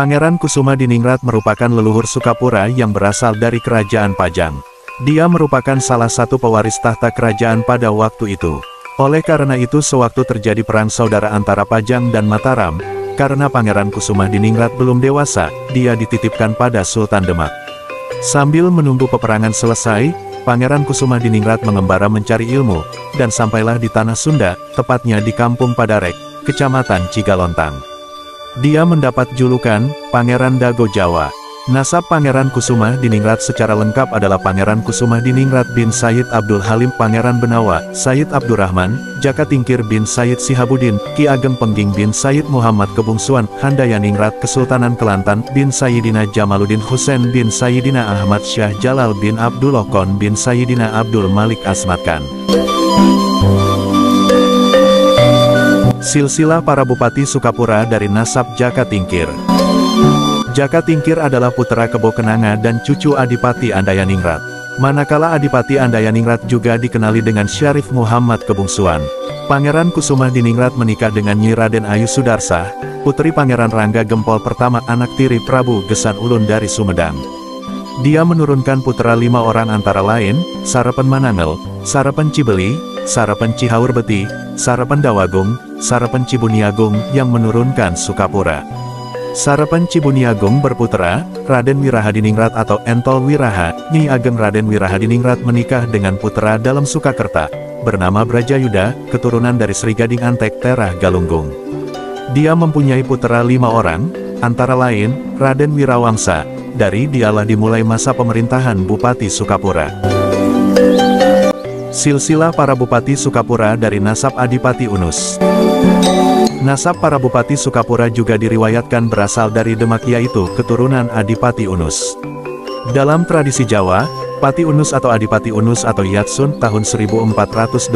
Pangeran Kusumadiningrat merupakan leluhur Sukapura yang berasal dari Kerajaan Pajang. Dia merupakan salah satu pewaris tahta kerajaan pada waktu itu. Oleh karena itu sewaktu terjadi perang saudara antara Pajang dan Mataram, karena Pangeran Kusumadiningrat belum dewasa, dia dititipkan pada Sultan Demak. Sambil menunggu peperangan selesai, Pangeran Kusumadiningrat mengembara mencari ilmu, dan sampailah di tanah Sunda, tepatnya di Kampung Padarek, Kecamatan Cigalontang. Dia mendapat julukan, Pangeran Dago Jawa. Nasab Pangeran Kusumadiningrat secara lengkap adalah Pangeran Kusumadiningrat bin Sayyid Abdul Halim Pangeran Benawa, Sayyid Abdurrahman, Jaka Tingkir bin Sayyid Sihabuddin, Ki Ageng Pengging bin Sayyid Muhammad Kebungsuan, Handayaningrat Kesultanan Kelantan bin Sayyidina Jamaluddin Husain bin Sayyidina Ahmad Syah Jalal bin Abdullah Kon bin Sayyidina Abdul Malik Asmat Khan. Silsilah para Bupati Sukapura dari nasab Jaka Tingkir. Jaka Tingkir adalah putra Kebo Kenanga dan cucu Adipati Andayaningrat. Manakala Adipati Andayaningrat juga dikenali dengan Syarif Muhammad Kebungsuan. Pangeran Kusumadiningrat menikah dengan Nyi Raden Ayu Sudarsah, putri Pangeran Rangga Gempol pertama anak tiri Prabu Gesan Ulun dari Sumedang. Dia menurunkan putra 5 orang antara lain, Sarapen Manangel, Sarapen Cibeli, Sarapen Cihaurbeti, Sarapen Dawagung, Sarapen Cibuniagung yang menurunkan Sukapura. Sarapen Cibuniagung berputra, Raden Wirahadiningrat atau Entol Wiraha. Nyi Ageng Raden Wirahadiningrat menikah dengan putra dalam Sukakerta, bernama Brajayuda, keturunan dari Sri Gading Antek Terah Galunggung. Dia mempunyai putra 5 orang, antara lain, Raden Wirawangsa. Dari dialah dimulai masa pemerintahan Bupati Sukapura. Silsilah para Bupati Sukapura dari nasab Adipati Unus. Nasab para Bupati Sukapura juga diriwayatkan berasal dari Demak, yaitu keturunan Adipati Unus. Dalam tradisi Jawa, Pati Unus atau Adipati Unus atau Yatsun tahun 1480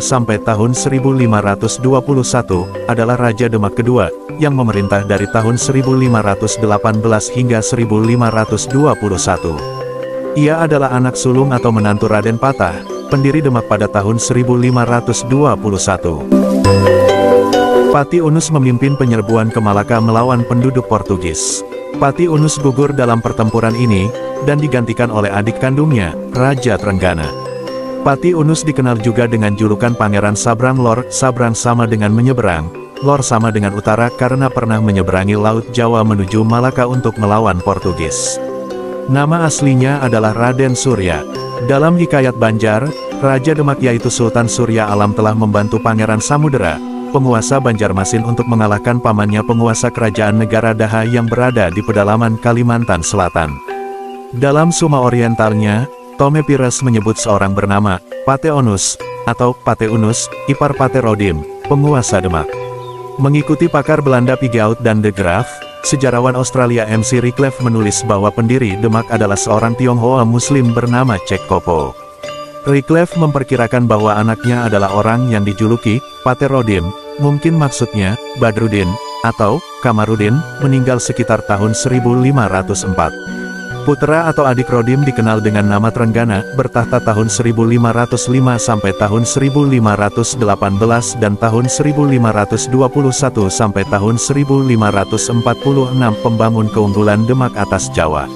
sampai tahun 1521 adalah Raja Demak kedua, yang memerintah dari tahun 1518 hingga 1521. Ia adalah anak sulung atau menantu Raden Patah, pendiri Demak pada tahun 1521. Pati Unus memimpin penyerbuan ke Malaka melawan penduduk Portugis. Pati Unus gugur dalam pertempuran ini, dan digantikan oleh adik kandungnya, Raja Trenggana. Pati Unus dikenal juga dengan julukan Pangeran Sabrang Lor. Sabrang sama dengan menyeberang, Lor sama dengan utara karena pernah menyeberangi Laut Jawa menuju Malaka untuk melawan Portugis. Nama aslinya adalah Raden Surya. Dalam hikayat Banjar, Raja Demak yaitu Sultan Surya Alam telah membantu Pangeran Samudera, penguasa Banjarmasin untuk mengalahkan pamannya penguasa kerajaan negara Daha yang berada di pedalaman Kalimantan Selatan. Dalam Suma Orientalnya, Tome Pires menyebut seorang bernama Pate Onus, atau Pate Unus, ipar Pate Rodim, penguasa Demak. Mengikuti pakar Belanda Pigeaut dan De Graaf, sejarawan Australia MC Reclef menulis bahwa pendiri Demak adalah seorang Tionghoa Muslim bernama Cek Kopo. Reclef memperkirakan bahwa anaknya adalah orang yang dijuluki Pate Rodim, mungkin maksudnya Badrudin, atau Kamarudin, meninggal sekitar tahun 1504. Putra atau adik Rodim dikenal dengan nama Trenggana, bertahta tahun 1505 sampai tahun 1518 dan tahun 1521 sampai tahun 1546 pembangun keunggulan Demak atas Jawa.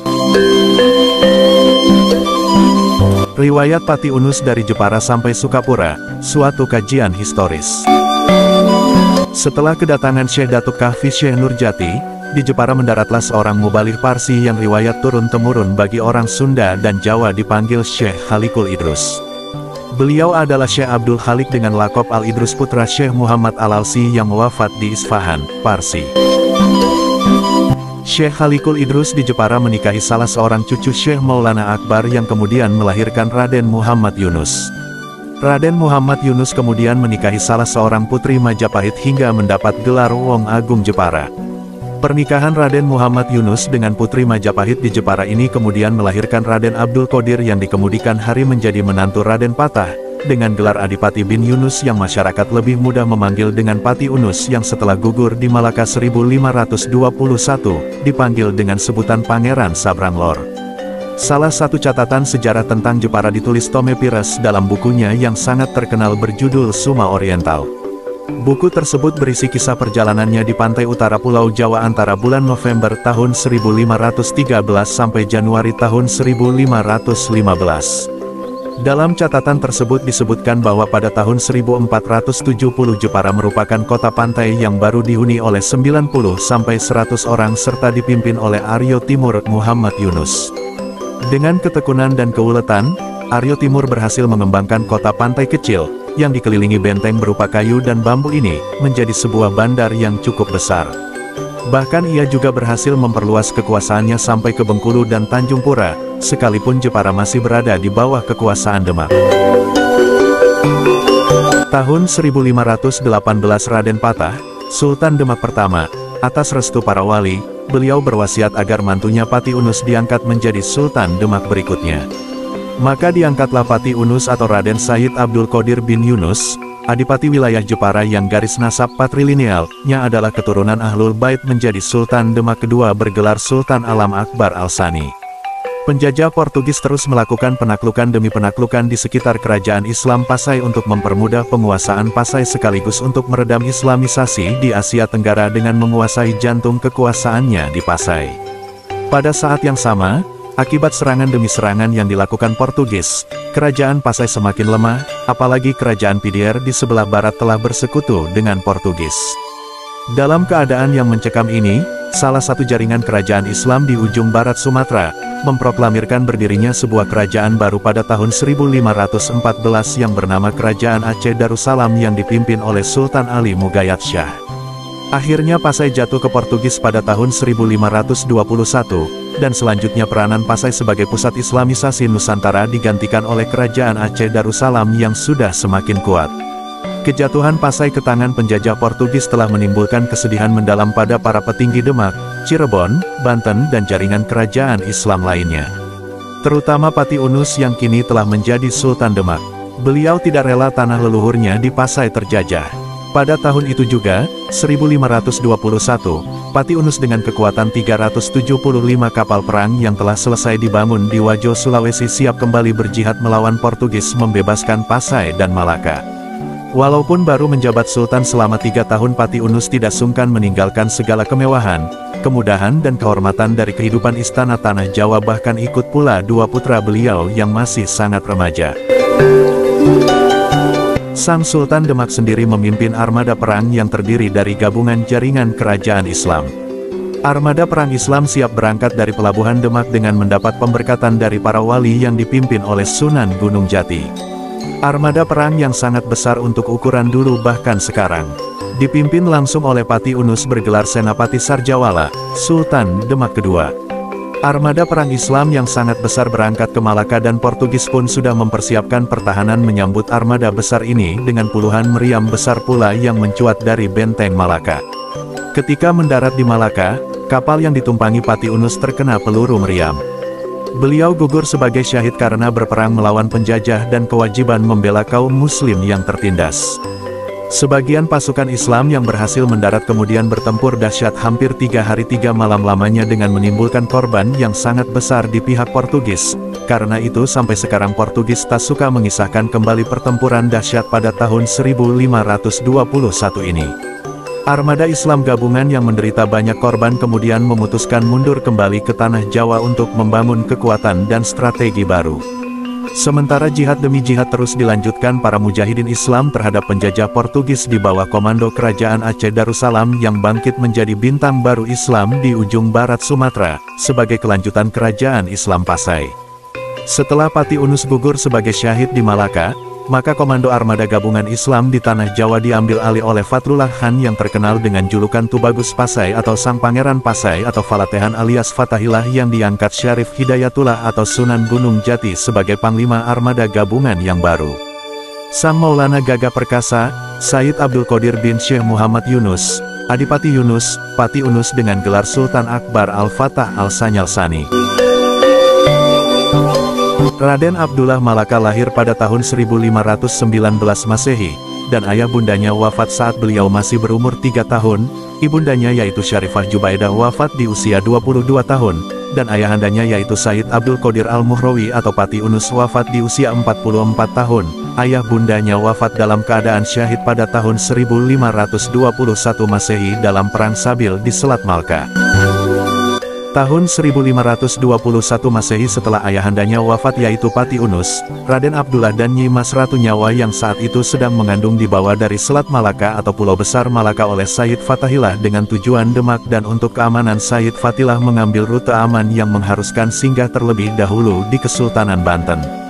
Riwayat Pati Unus dari Jepara sampai Sukapura, suatu kajian historis. Setelah kedatangan Syekh Datuk Kahfi Syekh Nurjati, di Jepara mendaratlah seorang muballigh Parsi yang riwayat turun-temurun bagi orang Sunda dan Jawa dipanggil Syekh Khalikul Idrus. Beliau adalah Syekh Abdul Khalik dengan lakop Al-Idrus putra Syekh Muhammad Al-Alsi yang wafat di Isfahan, Parsi. Syekh Khalikul Idrus di Jepara menikahi salah seorang cucu Syekh Maulana Akbar yang kemudian melahirkan Raden Muhammad Yunus. Raden Muhammad Yunus kemudian menikahi salah seorang putri Majapahit hingga mendapat gelar Wong Agung Jepara. Pernikahan Raden Muhammad Yunus dengan putri Majapahit di Jepara ini kemudian melahirkan Raden Abdul Qadir yang dikemudikan hari menjadi menantu Raden Patah, dengan gelar Adipati bin Yunus yang masyarakat lebih mudah memanggil dengan Pati Unus yang setelah gugur di Malaka 1521, dipanggil dengan sebutan Pangeran Sabrang Lor. Salah satu catatan sejarah tentang Jepara ditulis Tome Pires dalam bukunya yang sangat terkenal berjudul Suma Oriental. Buku tersebut berisi kisah perjalanannya di pantai utara Pulau Jawa antara bulan November tahun 1513 sampai Januari tahun 1515. Dalam catatan tersebut disebutkan bahwa pada tahun 1470 Jepara merupakan kota pantai yang baru dihuni oleh 90-100 orang serta dipimpin oleh Aryo Timur Muhammad Yunus. Dengan ketekunan dan keuletan, Aryo Timur berhasil mengembangkan kota pantai kecil, yang dikelilingi benteng berupa kayu dan bambu ini, menjadi sebuah bandar yang cukup besar. Bahkan ia juga berhasil memperluas kekuasaannya sampai ke Bengkulu dan Tanjung Pura, sekalipun Jepara masih berada di bawah kekuasaan Demak. Tahun 1518 Raden Patah, Sultan Demak pertama, atas restu para wali, beliau berwasiat agar mantunya Pati Unus diangkat menjadi Sultan Demak berikutnya. Maka diangkatlah Pati Unus atau Raden Said Abdul Qadir bin Yunus, Adipati wilayah Jepara yang garis nasab patrilinealnya adalah keturunan Ahlul Bait menjadi Sultan Demak kedua bergelar Sultan Alam Akbar Al-Sani. Penjajah Portugis terus melakukan penaklukan demi penaklukan di sekitar kerajaan Islam Pasai untuk mempermudah penguasaan Pasai sekaligus untuk meredam Islamisasi di Asia Tenggara dengan menguasai jantung kekuasaannya di Pasai. Pada saat yang sama, akibat serangan demi serangan yang dilakukan Portugis, kerajaan Pasai semakin lemah, apalagi kerajaan Pidier di sebelah barat telah bersekutu dengan Portugis. Dalam keadaan yang mencekam ini, salah satu jaringan kerajaan Islam di ujung barat Sumatera, memproklamirkan berdirinya sebuah kerajaan baru pada tahun 1514 yang bernama Kerajaan Aceh Darussalam yang dipimpin oleh Sultan Ali Mugayyad Shah. Akhirnya Pasai jatuh ke Portugis pada tahun 1521, dan selanjutnya peranan Pasai sebagai pusat Islamisasi Nusantara digantikan oleh Kerajaan Aceh Darussalam yang sudah semakin kuat. Kejatuhan Pasai ke tangan penjajah Portugis telah menimbulkan kesedihan mendalam pada para petinggi Demak, Cirebon, Banten dan jaringan kerajaan Islam lainnya. Terutama Pati Unus yang kini telah menjadi Sultan Demak. Beliau tidak rela tanah leluhurnya di Pasai terjajah. Pada tahun itu juga, 1521, Pati Unus dengan kekuatan 375 kapal perang yang telah selesai dibangun di Wajo, Sulawesi siap kembali berjihad melawan Portugis membebaskan Pasai dan Malaka. Walaupun baru menjabat Sultan selama 3 tahun, Pati Unus tidak sungkan meninggalkan segala kemewahan, kemudahan dan kehormatan dari kehidupan istana tanah Jawa, bahkan ikut pula 2 putra beliau yang masih sangat remaja. Sang Sultan Demak sendiri memimpin armada perang yang terdiri dari gabungan jaringan kerajaan Islam. Armada perang Islam siap berangkat dari pelabuhan Demak dengan mendapat pemberkatan dari para wali yang dipimpin oleh Sunan Gunung Jati. Armada perang yang sangat besar untuk ukuran dulu bahkan sekarang, dipimpin langsung oleh Pati Unus bergelar Senapati Sarjawala, Sultan Demak kedua. Armada perang Islam yang sangat besar berangkat ke Malaka dan Portugis pun sudah mempersiapkan pertahanan menyambut armada besar ini dengan puluhan meriam besar pula yang mencuat dari benteng Malaka. Ketika mendarat di Malaka, kapal yang ditumpangi Pati Unus terkena peluru meriam. Beliau gugur sebagai syahid karena berperang melawan penjajah dan kewajiban membela kaum muslim yang tertindas. Sebagian pasukan Islam yang berhasil mendarat kemudian bertempur dahsyat hampir 3 hari 3 malam lamanya dengan menimbulkan korban yang sangat besar di pihak Portugis. Karena itu sampai sekarang Portugis tak suka mengisahkan kembali pertempuran dahsyat pada tahun 1521 ini. Armada Islam gabungan yang menderita banyak korban kemudian memutuskan mundur kembali ke tanah Jawa untuk membangun kekuatan dan strategi baru. Sementara jihad demi jihad terus dilanjutkan para mujahidin Islam terhadap penjajah Portugis di bawah komando Kerajaan Aceh Darussalam yang bangkit menjadi bintang baru Islam di ujung barat Sumatera, sebagai kelanjutan Kerajaan Islam Pasai. Setelah Pati Unus gugur sebagai syahid di Malaka, maka komando armada gabungan Islam di tanah Jawa diambil alih oleh Fatrullah Khan yang terkenal dengan julukan Tubagus Pasai atau Sang Pangeran Pasai atau Falatehan alias Fatahillah, yang diangkat Syarif Hidayatullah atau Sunan Gunung Jati sebagai panglima armada gabungan yang baru. Sang Maulana Gagah Perkasa, Said Abdul Qadir bin Syekh Muhammad Yunus, Adipati Yunus, Pati Unus dengan gelar Sultan Akbar Al-Fatah Al-Sanyal-Sani. Raden Abdullah Malaka lahir pada tahun 1519 Masehi, dan ayah bundanya wafat saat beliau masih berumur 3 tahun, ibundanya yaitu Syarifah Jubaidah wafat di usia 22 tahun, dan ayahandanya yaitu Said Abdul Qadir Al-Muhrawi atau Pati Unus wafat di usia 44 tahun. Ayah bundanya wafat dalam keadaan syahid pada tahun 1521 Masehi dalam Perang Sabil di Selat Malaka. Tahun 1521 Masehi setelah ayahandanya wafat yaitu Pati Unus, Raden Abdullah dan Nyi Mas Ratu Nyawa yang saat itu sedang mengandung dibawa dari Selat Malaka atau Pulau Besar Malaka oleh Said Fatahillah dengan tujuan Demak, dan untuk keamanan Said Fatihillah mengambil rute aman yang mengharuskan singgah terlebih dahulu di Kesultanan Banten.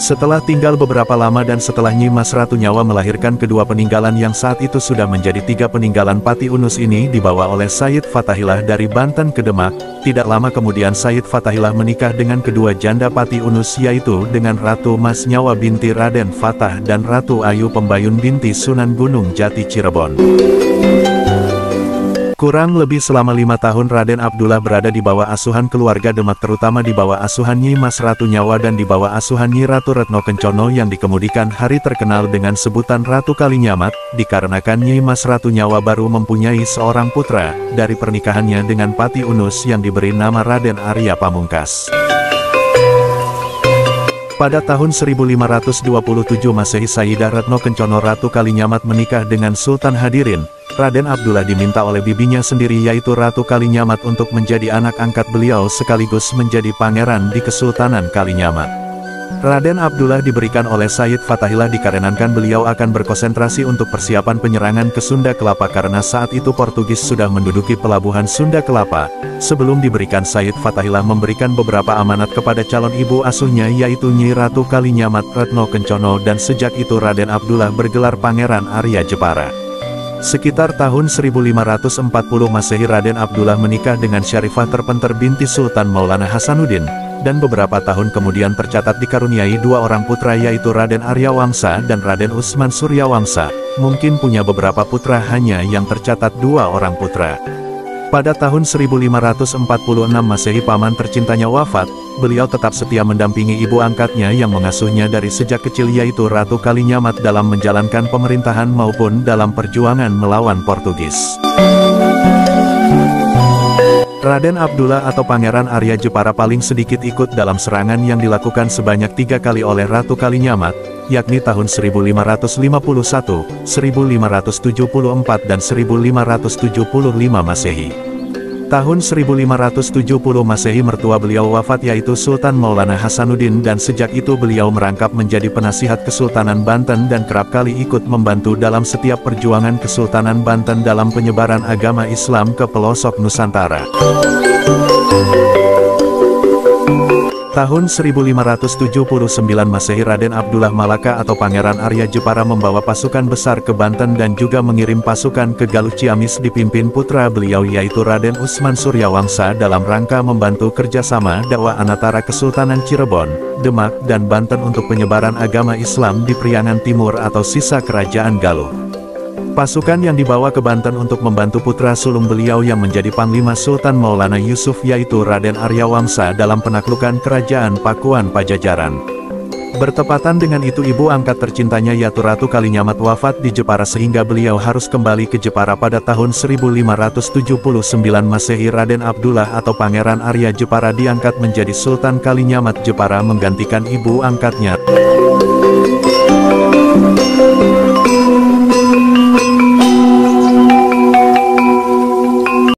Setelah tinggal beberapa lama dan setelah Nyi Mas Ratu Nyawa melahirkan kedua peninggalan yang saat itu sudah menjadi 3 peninggalan, Pati Unus ini dibawa oleh Said Fatahillah dari Banten ke Demak. Tidak lama kemudian Said Fatahillah menikah dengan kedua janda Pati Unus yaitu dengan Ratu Mas Nyawa binti Raden Fatah dan Ratu Ayu Pembayun binti Sunan Gunung Jati Cirebon. Kurang lebih selama 5 tahun Raden Abdullah berada di bawah asuhan keluarga Demak, terutama di bawah asuhan Nyi Mas Ratu Nyawa dan di bawah asuhan Nyi Ratu Retno Kencono yang dikemudikan hari terkenal dengan sebutan Ratu Kalinyamat, dikarenakan Nyi Mas Ratu Nyawa baru mempunyai seorang putra dari pernikahannya dengan Pati Unus yang diberi nama Raden Arya Pamungkas. Pada tahun 1527 Masehi Sayyidah Retno Kencono Ratu Kalinyamat menikah dengan Sultan Hadirin. Raden Abdullah diminta oleh bibinya sendiri yaitu Ratu Kalinyamat untuk menjadi anak angkat beliau sekaligus menjadi pangeran di Kesultanan Kalinyamat. Raden Abdullah diberikan oleh Said Fatahillah dikarenakan beliau akan berkonsentrasi untuk persiapan penyerangan ke Sunda Kelapa karena saat itu Portugis sudah menduduki pelabuhan Sunda Kelapa. Sebelum diberikan, Said Fatahillah memberikan beberapa amanat kepada calon ibu asuhnya yaitu Nyi Ratu Kalinyamat Retno Kencono, dan sejak itu Raden Abdullah bergelar Pangeran Arya Jepara. Sekitar tahun 1540 Masehi Raden Abdullah menikah dengan Syarifah Terpenter binti Sultan Maulana Hasanuddin, dan beberapa tahun kemudian tercatat dikaruniai 2 orang putra yaitu Raden Arya Wangsa dan Raden Usman Suryawangsa. Mungkin punya beberapa putra, hanya yang tercatat 2 orang putra. Pada tahun 1546 Masehi paman tercintanya wafat, beliau tetap setia mendampingi ibu angkatnya yang mengasuhnya dari sejak kecil yaitu Ratu Kalinyamat dalam menjalankan pemerintahan maupun dalam perjuangan melawan Portugis. Raden Abdullah atau Pangeran Arya Jepara paling sedikit ikut dalam serangan yang dilakukan sebanyak 3 kali oleh Ratu Kalinyamat, yakni tahun 1551, 1574, dan 1575 Masehi. Tahun 1570 Masehi mertua beliau wafat yaitu Sultan Maulana Hasanuddin, dan sejak itu beliau merangkap menjadi penasihat Kesultanan Banten dan kerap kali ikut membantu dalam setiap perjuangan Kesultanan Banten dalam penyebaran agama Islam ke pelosok Nusantara. Tahun 1579 Masehi Raden Abdullah Malaka atau Pangeran Arya Jepara membawa pasukan besar ke Banten dan juga mengirim pasukan ke Galuh Ciamis dipimpin putra beliau yaitu Raden Usman Suryawangsa dalam rangka membantu kerjasama dakwah antara Kesultanan Cirebon, Demak, dan Banten untuk penyebaran agama Islam di Priangan Timur atau sisa Kerajaan Galuh. Pasukan yang dibawa ke Banten untuk membantu putra sulung beliau yang menjadi Panglima Sultan Maulana Yusuf yaitu Raden Arya Wangsa dalam penaklukan Kerajaan Pakuan Pajajaran. Bertepatan dengan itu ibu angkat tercintanya yaitu Ratu Kalinyamat wafat di Jepara sehingga beliau harus kembali ke Jepara pada tahun 1579 Masehi. Raden Abdullah atau Pangeran Arya Jepara diangkat menjadi Sultan Kalinyamat Jepara menggantikan ibu angkatnya.